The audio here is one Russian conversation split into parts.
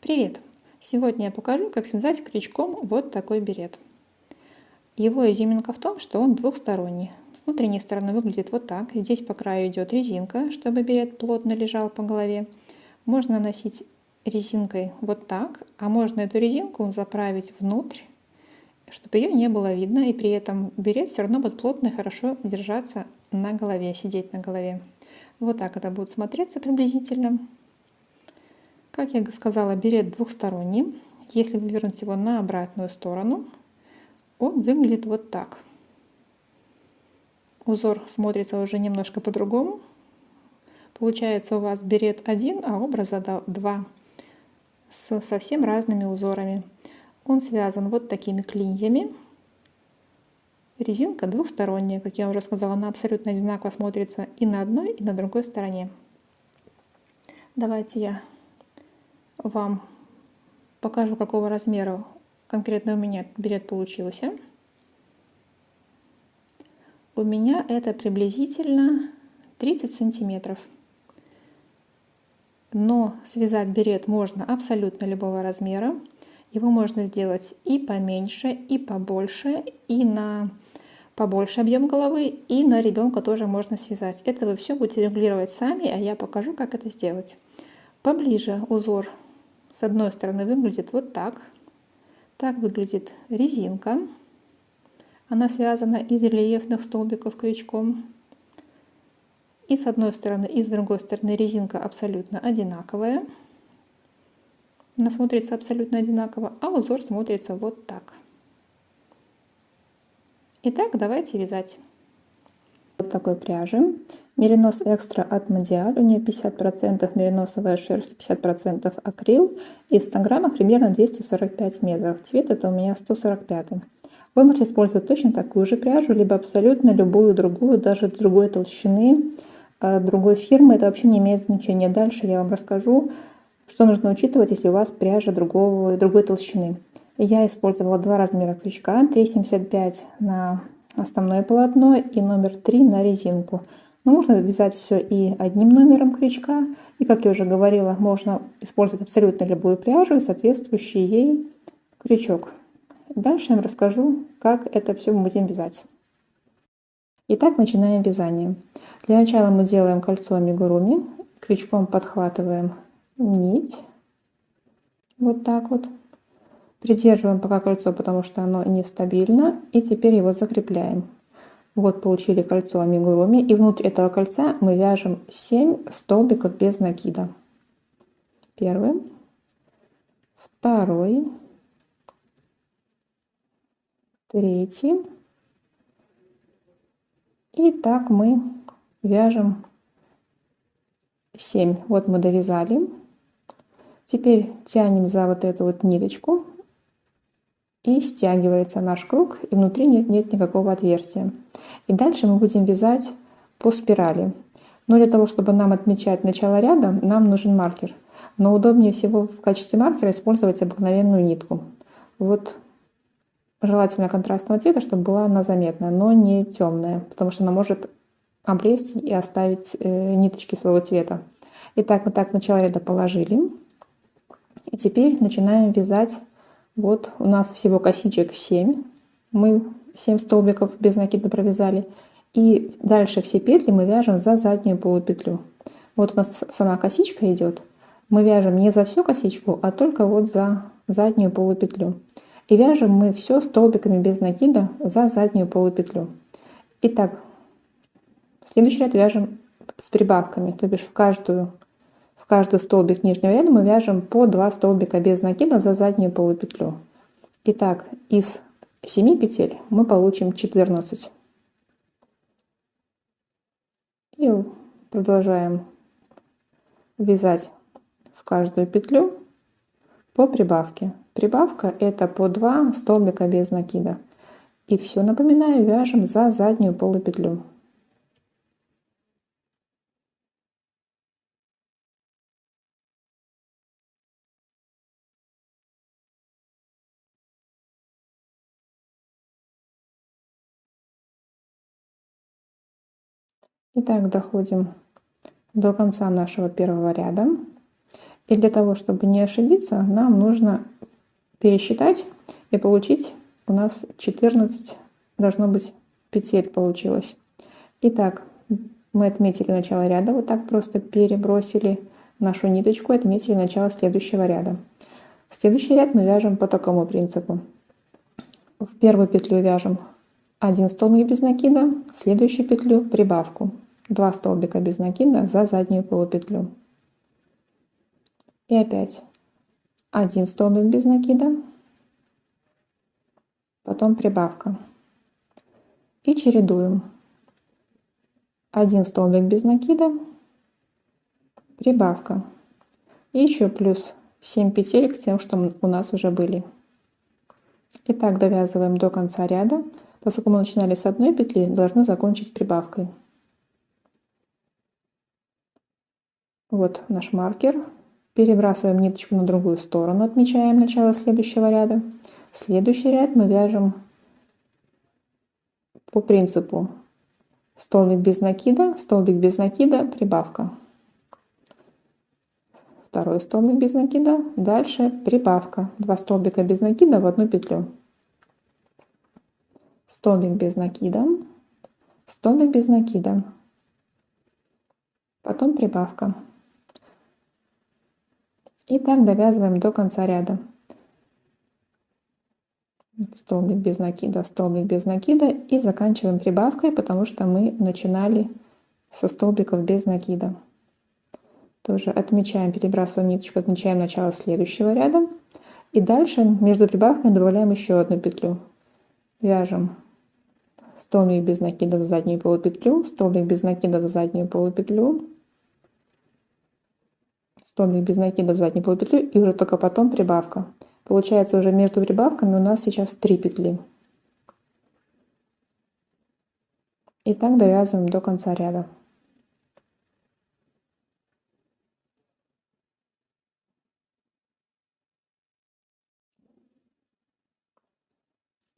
Привет! Сегодня я покажу, как связать крючком вот такой берет. Его изюминка в том, что он двухсторонний. С внутренней стороны выглядит вот так. Здесь по краю идет резинка, чтобы берет плотно лежал по голове. Можно носить резинкой вот так, а можно эту резинку заправить внутрь, чтобы ее не было видно, и при этом берет все равно будет плотно и хорошо держаться на голове, сидеть на голове. Вот так это будет смотреться приблизительно. Как я сказала, берет двухсторонний. Если вывернуть его на обратную сторону, он выглядит вот так. Узор смотрится уже немножко по-другому. Получается у вас берет один, а образа два с совсем разными узорами. Он связан вот такими клиньями. Резинка двухсторонняя, как я уже сказала, она абсолютно одинаково смотрится и на одной, и на другой стороне. Давайте я вам покажу, какого размера конкретно у меня берет получился. У меня это приблизительно 30 сантиметров. Но связать берет можно абсолютно любого размера. Его можно сделать и поменьше, и побольше, и на побольше объем головы, и на ребенка тоже можно связать. Это вы все будете регулировать сами, а я покажу, как это сделать. Поближе узор с одной стороны выглядит вот так. Так выглядит резинка. Она связана из рельефных столбиков крючком. И с одной стороны, и с другой стороны резинка абсолютно одинаковая. Она смотрится абсолютно одинаково, а узор смотрится вот так. Итак, давайте вязать. Вот такой пряжи. Меринос экстра от Модиаль. У нее 50% мериносовая шерсть, 50% акрил. И в 100 граммах примерно 245 метров. Цвет это у меня 145. Вы можете использовать точно такую же пряжу, либо абсолютно любую другую, даже другой толщины, другой фирмы. Это вообще не имеет значения. Дальше я вам расскажу, что нужно учитывать, если у вас пряжа другой толщины. Я использовала два размера крючка, 3,75 на основное полотно и номер 3 на резинку. Но можно вязать все и одним номером крючка, и, как я уже говорила, можно использовать абсолютно любую пряжу и соответствующий ей крючок. Дальше я вам расскажу, как это все мы будем вязать. Итак, начинаем вязание. Для начала мы делаем кольцо амигуруми, крючком подхватываем нить, вот так вот. Придерживаем пока кольцо, потому что оно нестабильно, и теперь его закрепляем. Вот получили кольцо амигуруми, и внутрь этого кольца мы вяжем 7 столбиков без накида. Первый, второй, третий. И так мы вяжем 7. Вот мы довязали. Теперь тянем за вот эту вот ниточку, и стягивается наш круг, и внутри нет никакого отверстия. И дальше мы будем вязать по спирали. Но для того, чтобы нам отмечать начало ряда, нам нужен маркер. Но удобнее всего в качестве маркера использовать обыкновенную нитку. Вот желательно контрастного цвета, чтобы была она заметная, но не темная, потому что она может облезть и оставить ниточки своего цвета. Итак, вот так начало ряда положили. И теперь начинаем вязать. Вот у нас всего косичек 7. Мы 7 столбиков без накида провязали. И дальше все петли мы вяжем за заднюю полупетлю. Вот у нас сама косичка идет. Мы вяжем не за всю косичку, а только вот за заднюю полупетлю. И вяжем мы все столбиками без накида за заднюю полупетлю. Итак, следующий ряд вяжем с прибавками, то бишь в каждый столбик нижнего ряда мы вяжем по 2 столбика без накида за заднюю полупетлю. Итак, из 7 петель мы получим 14. И продолжаем вязать в каждую петлю по прибавке. Прибавка это по 2 столбика без накида. И все, напоминаю, вяжем за заднюю полупетлю. Итак, доходим до конца нашего первого ряда. И для того, чтобы не ошибиться, нам нужно пересчитать и получить, у нас 14 должно быть петель получилось. Итак, мы отметили начало ряда, вот так просто перебросили нашу ниточку, отметили начало следующего ряда. Следующий ряд мы вяжем по такому принципу. В первую петлю вяжем 1 столбик без накида, в следующую петлю прибавку 2 столбика без накида за заднюю полупетлю. И опять 1 столбик без накида, потом прибавка. И чередуем. 1 столбик без накида, прибавка. И еще плюс 7 петель к тем, что у нас уже были. Итак, довязываем до конца ряда. Поскольку мы начинали с одной петли, должны закончить прибавкой. Вот наш маркер. Перебрасываем ниточку на другую сторону, отмечаем начало следующего ряда. Следующий ряд мы вяжем по принципу столбик без накида, прибавка. Второй столбик без накида, дальше прибавка. 2 столбика без накида в одну петлю. Столбик без накида, столбик без накида, потом прибавка. И так довязываем до конца ряда. Столбик без накида и заканчиваем прибавкой, потому что мы начинали со столбиков без накида. Тоже отмечаем, перебрасываем ниточку, отмечаем начало следующего ряда. И дальше между прибавками добавляем еще одну петлю. Вяжем столбик без накида за заднюю полупетлю, столбик без накида за заднюю полупетлю, столбик без накида за заднюю полупетлю и уже только потом прибавка. Получается, уже между прибавками у нас сейчас 3 петли. И так довязываем до конца ряда.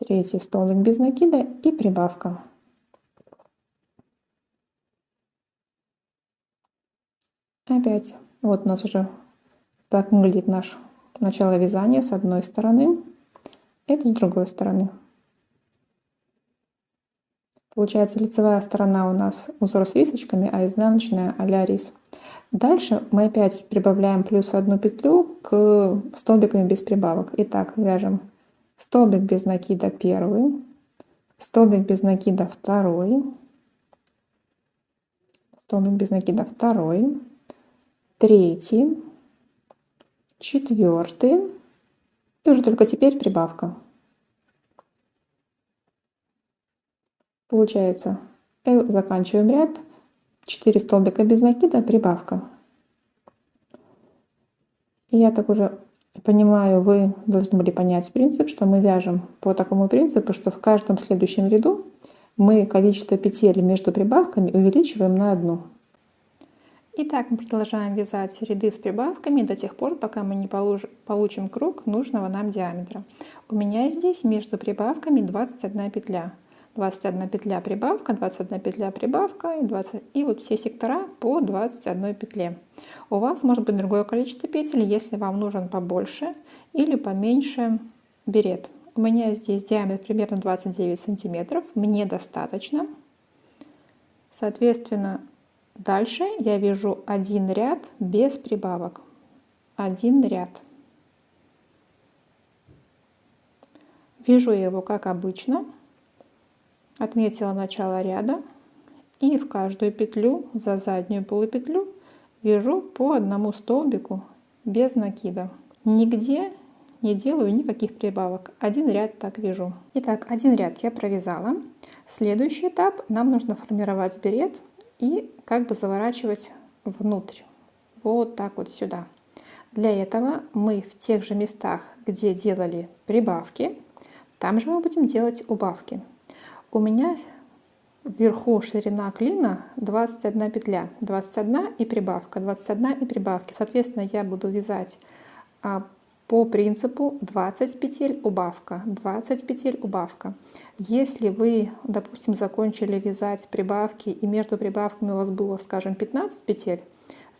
Третий столбик без накида и прибавка. Опять. Вот у нас уже так выглядит наше начало вязания с одной стороны. Это с другой стороны. Получается, лицевая сторона у нас узор с рисочками, а изнаночная а-ля рис. Дальше мы опять прибавляем плюс 1 петлю к столбикам без прибавок. Итак, вяжем столбик без накида первый, столбик без накида второй, столбик без накида второй, третий, четвертый и уже только теперь прибавка. Получается, заканчиваем ряд, 4 столбика без накида, прибавка. И я так уже понимаю, вы должны были понять принцип, что мы вяжем по такому принципу, что в каждом следующем ряду мы количество петель между прибавками увеличиваем на 1. Итак, мы продолжаем вязать ряды с прибавками до тех пор, пока мы не получим круг нужного нам диаметра. У меня здесь между прибавками 21 петля. 21 петля прибавка, 21 петля прибавка и вот все сектора по 21 петле. У вас может быть другое количество петель, если вам нужен побольше или поменьше берет. У меня здесь диаметр примерно 29 сантиметров, мне достаточно. Соответственно, дальше я вяжу один ряд без прибавок. Один ряд. Вяжу его как обычно. Отметила начало ряда и в каждую петлю за заднюю полупетлю вяжу по одному столбику без накида. Нигде не делаю никаких прибавок. Один ряд так вяжу. Итак, один ряд я провязала. Следующий этап, нам нужно формировать берет и как бы заворачивать внутрь. Вот так вот сюда. Для этого мы в тех же местах, где делали прибавки, там же мы будем делать убавки. У меня вверху ширина клина 21 петля, 21 и прибавка, 21 и прибавки. Соответственно, я буду вязать по принципу 20 петель убавка, 20 петель убавка. Если вы, допустим, закончили вязать прибавки и между прибавками у вас было, скажем, 15 петель,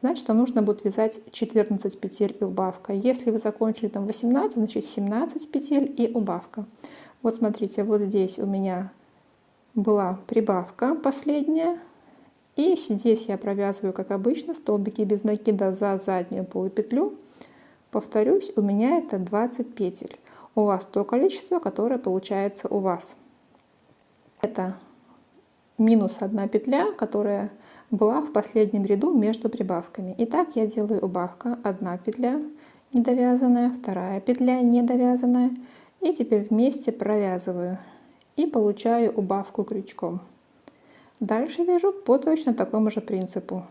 значит, вам нужно будет вязать 14 петель и убавка. Если вы закончили там 18, значит 17 петель и убавка. Вот смотрите, вот здесь у меня была прибавка последняя. И здесь я провязываю, как обычно, столбики без накида за заднюю полупетлю. Повторюсь, у меня это 20 петель. У вас то количество, которое получается у вас. Это минус 1 петля, которая была в последнем ряду между прибавками. Итак, я делаю убавка, 1 петля недовязанная, 2 петля недовязанная. И теперь вместе провязываю. И получаю убавку крючком. Дальше вяжу по точно такому же принципу.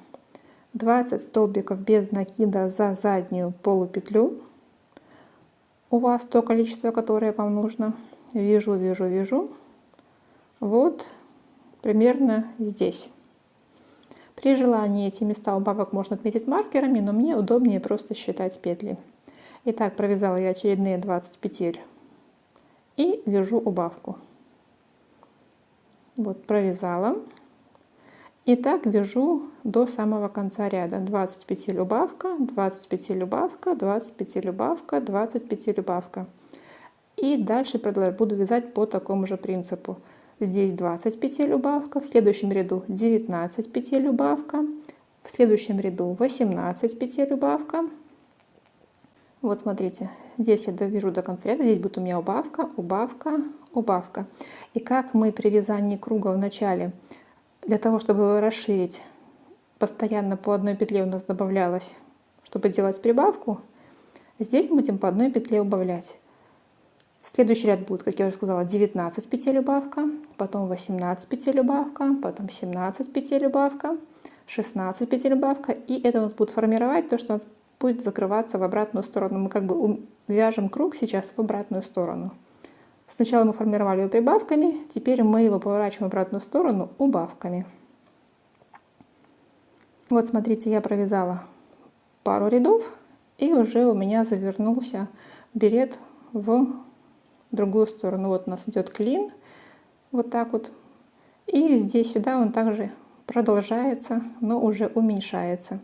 20 столбиков без накида за заднюю полупетлю. У вас то количество, которое вам нужно. Вяжу, вяжу, вяжу. Вот примерно здесь. При желании эти места убавок можно отметить маркерами, но мне удобнее просто считать петли. Итак, провязала я очередные 20 петель и вяжу убавку. Вот провязала. И так вяжу до самого конца ряда. 20 петель убавка, 20 петель убавка, 20 петель убавка, 20 петель убавка. И дальше буду вязать по такому же принципу. Здесь 20 петель убавка, в следующем ряду 19 петель убавка, в следующем ряду 18 петель убавка. Вот смотрите, здесь я довяжу до конца ряда, здесь будет у меня убавка, убавка, убавка. И как мы при вязании круга в начале, для того, чтобы его расширить, постоянно по одной петле у нас добавлялось, чтобы делать прибавку, здесь мы будем по одной петле убавлять. Следующий ряд будет, как я уже сказала, 19 петель убавка, потом 18 петель убавка, потом 17 петель убавка, 16 петель убавка. И это у нас будет формировать то, что у нас будет закрываться в обратную сторону. Мы как бы вяжем круг сейчас в обратную сторону. Сначала мы формировали его прибавками, теперь мы его поворачиваем в обратную сторону убавками. Вот смотрите, я провязала пару рядов, и уже у меня завернулся берет в другую сторону. Вот у нас идет клин, вот так вот. И здесь сюда он также продолжается, но уже уменьшается.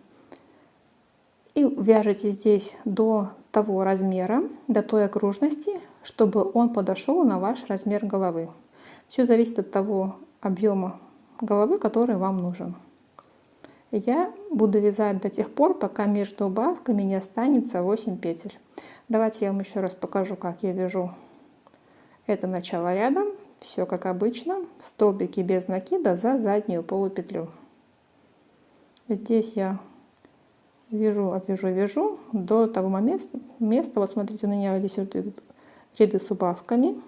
И вяжите здесь до того размера, до той окружности, чтобы он подошел на ваш размер головы. Все зависит от того объема головы, который вам нужен. Я буду вязать до тех пор, пока между убавками не останется 8 петель. Давайте я вам еще раз покажу, как я вяжу. Это начало ряда. Все как обычно. Столбики без накида за заднюю полупетлю. Здесь я вяжу, обвяжу, вяжу до того места. Вот смотрите, у меня здесь вот идут ряды с убавками.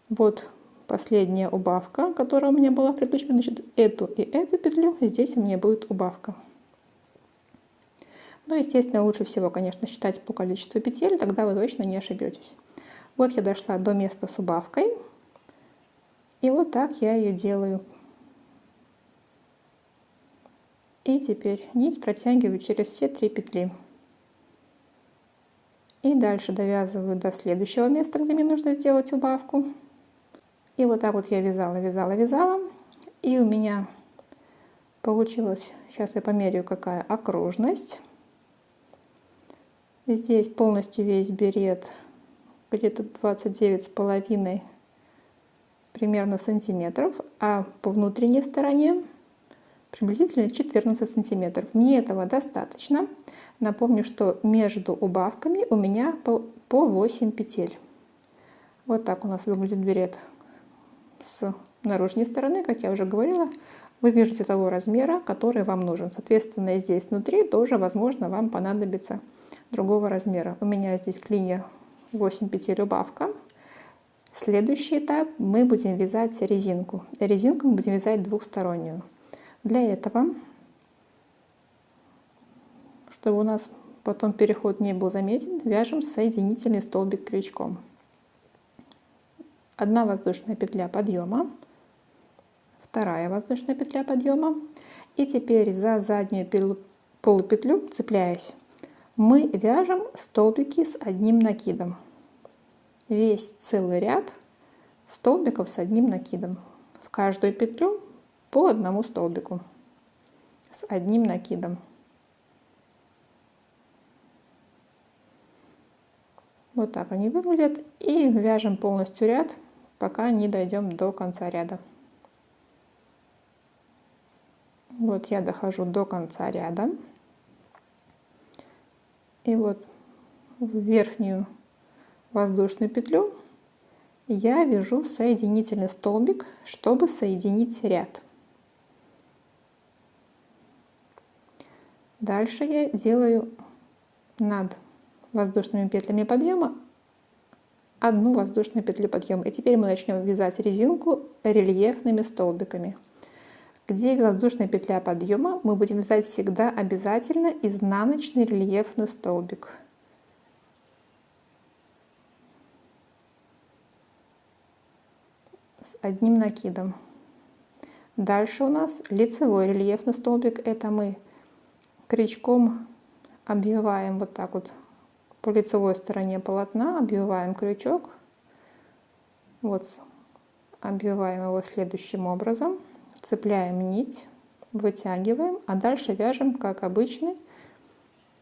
Вот последняя убавка, которая у меня была в предыдущем. Значит, эту и эту петлю здесь у меня будет убавка. Но, естественно, лучше всего, конечно, считать по количеству петель, тогда вы точно не ошибетесь. Вот я дошла до места с убавкой. И вот так я ее делаю. И теперь нить протягиваю через все 3 петли. И дальше довязываю до следующего места, где мне нужно сделать убавку. И вот так вот я вязала, вязала, вязала. И у меня получилось, сейчас я померяю, какая окружность. Здесь полностью весь берет где-то 29,5 примерно сантиметров, а по внутренней стороне приблизительно 14 сантиметров. Мне этого достаточно. Напомню, что между убавками у меня по 8 петель. Вот так у нас выглядит берет с наружной стороны, как я уже говорила. Вы вяжете того размера, который вам нужен. Соответственно, здесь внутри тоже, возможно, вам понадобится другого размера. У меня здесь клинья 8 петель убавка. Следующий этап мы будем вязать резинку. Резинку мы будем вязать двухстороннюю. Для этого, чтобы у нас потом переход не был заметен, вяжем соединительный столбик крючком. 1 воздушная петля подъема, 2 воздушная петля подъема. И теперь за заднюю полупетлю, цепляясь, мы вяжем столбики с одним накидом. Весь целый ряд столбиков с одним накидом. В каждую петлю по одному столбику с одним накидом. Вот так они выглядят. И вяжем полностью ряд, пока не дойдем до конца ряда. Вот я дохожу до конца ряда. И вот в верхнюю воздушную петлю я вяжу соединительный столбик, чтобы соединить ряд. Дальше я делаю над воздушными петлями подъема одну воздушную петлю подъема. И теперь мы начнем вязать резинку рельефными столбиками. Где воздушная петля подъема, мы будем вязать всегда обязательно изнаночный рельефный столбик. С одним накидом. Дальше у нас лицевой рельефный столбик. Это мы крючком обвиваем вот так вот по лицевой стороне полотна, обвиваем крючок. Вот обвиваем его следующим образом. Цепляем нить, вытягиваем, а дальше вяжем, как обычный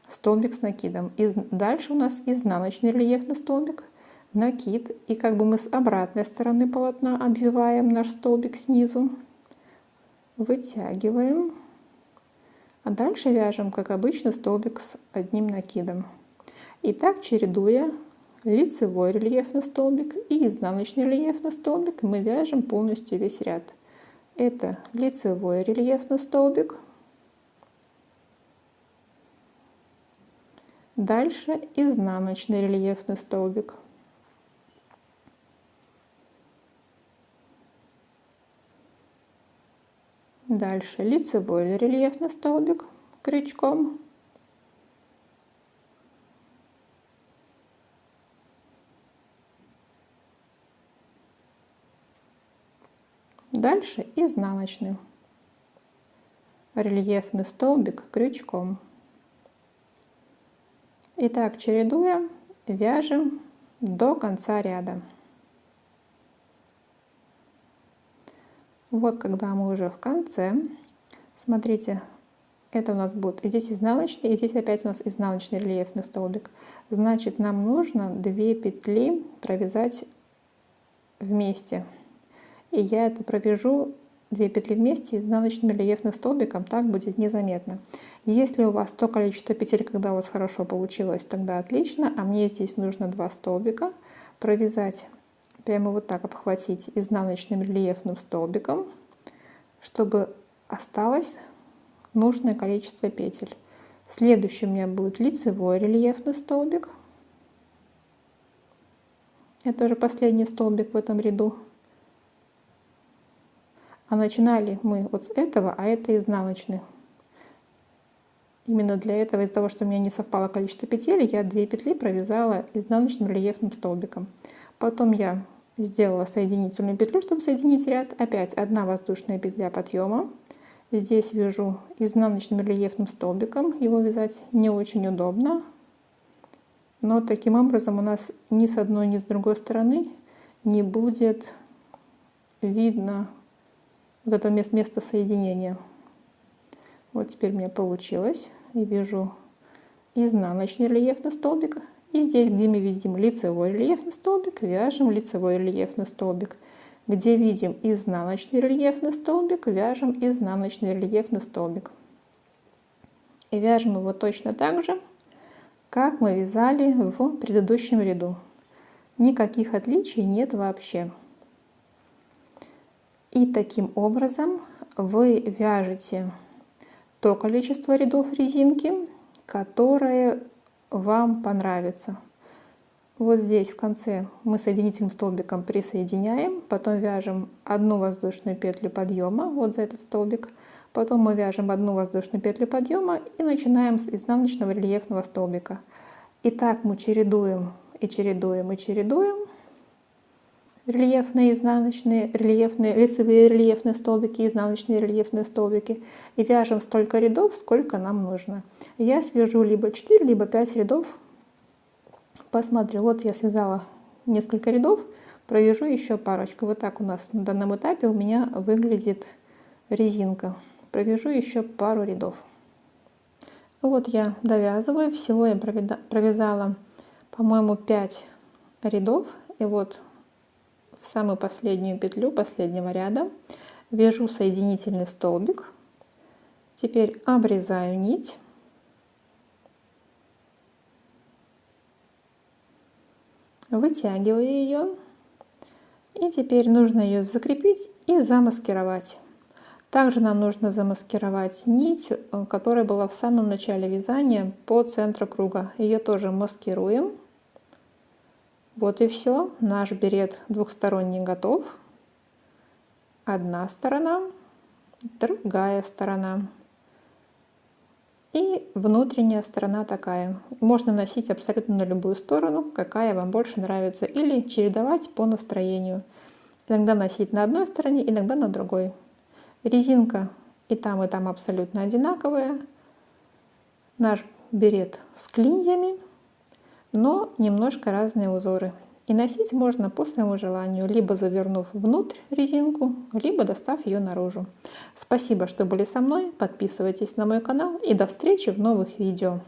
столбик с накидом. И дальше у нас изнаночный рельефный столбик, накид, и как бы мы с обратной стороны полотна обвиваем наш столбик снизу, вытягиваем, а дальше вяжем, как обычный столбик с одним накидом. И так, чередуя лицевой рельефный столбик и изнаночный рельефный столбик, мы вяжем полностью весь ряд. Это лицевой рельефный столбик. Дальше изнаночный рельефный столбик. Дальше лицевой рельефный столбик крючком. Дальше изнаночный рельефный столбик крючком. И так, чередуя, вяжем до конца ряда. Вот когда мы уже в конце, смотрите, это у нас будет здесь изнаночный, и здесь опять у нас изнаночный рельефный столбик. Значит, нам нужно 2 петли провязать вместе. И я это провяжу 2 петли вместе изнаночным рельефным столбиком, так будет незаметно. Если у вас то количество петель, когда у вас хорошо получилось, тогда отлично. А мне здесь нужно 2 столбика провязать, прямо вот так обхватить изнаночным рельефным столбиком, чтобы осталось нужное количество петель. Следующий у меня будет лицевой рельефный столбик. Это уже последний столбик в этом ряду. А начинали мы вот с этого, а это изнаночный. Именно для этого, из-за того, что у меня не совпало количество петель, я 2 петли провязала изнаночным рельефным столбиком. Потом я сделала соединительную петлю, чтобы соединить ряд. Опять 1 воздушная петля подъема. Здесь вяжу изнаночным рельефным столбиком. Его вязать не очень удобно. Но таким образом у нас ни с одной, ни с другой стороны не будет видно вот это место соединения. Вот теперь у меня получилось. И вяжу изнаночный рельефный столбик. И здесь, где мы видим лицевой рельефный столбик, вяжем лицевой рельефный столбик. Где видим изнаночный рельефный столбик, вяжем изнаночный рельефный столбик. И вяжем его точно так же, как мы вязали в предыдущем ряду. Никаких отличий нет вообще. И таким образом вы вяжете то количество рядов резинки, которое вам понравится. Вот здесь в конце мы соединительным столбиком присоединяем, потом вяжем 1 воздушную петлю подъема вот за этот столбик, потом мы вяжем 1 воздушную петлю подъема и начинаем с изнаночного рельефного столбика. И так мы чередуем и чередуем и чередуем, рельефные, изнаночные, рельефные, лицевые рельефные столбики, изнаночные рельефные столбики. И вяжем столько рядов, сколько нам нужно. Я свяжу либо 4, либо 5 рядов. Посмотрю, вот я связала несколько рядов, провяжу еще парочку. Вот так у нас на данном этапе у меня выглядит резинка. Провяжу еще пару рядов. Вот я довязываю. Всего я провязала, по-моему, 5 рядов. И вот в самую последнюю петлю последнего ряда вяжу соединительный столбик. Теперь обрезаю нить. Вытягиваю ее. И теперь нужно ее закрепить и замаскировать. Также нам нужно замаскировать нить, которая была в самом начале вязания по центру круга. Ее тоже маскируем. Вот и все. Наш берет двухсторонний готов. Одна сторона, другая сторона. И внутренняя сторона такая. Можно носить абсолютно на любую сторону, какая вам больше нравится. Или чередовать по настроению. Иногда носить на одной стороне, иногда на другой. Резинка и там абсолютно одинаковая. Наш берет с клиньями, но немножко разные узоры. И носить можно по своему желанию, либо завернув внутрь резинку, либо достав ее наружу. Спасибо, что были со мной. Подписывайтесь на мой канал и до встречи в новых видео.